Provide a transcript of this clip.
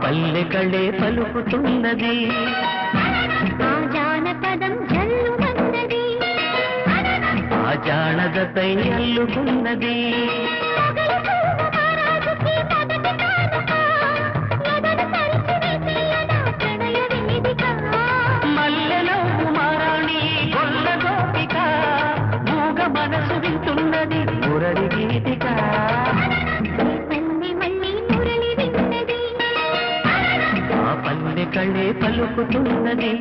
పల్లెకళే పలుకుతున్నది ఆ జానపదం జల్లుమన్నది ఆ జానదతై అల్లుకున్నది మల్లెలో కుమారాణి గొల్ల గోపిక మూగ మనసు వింటున్నది మురళి గీతిక ఆ పల్లెకళే పలుకుతున్నది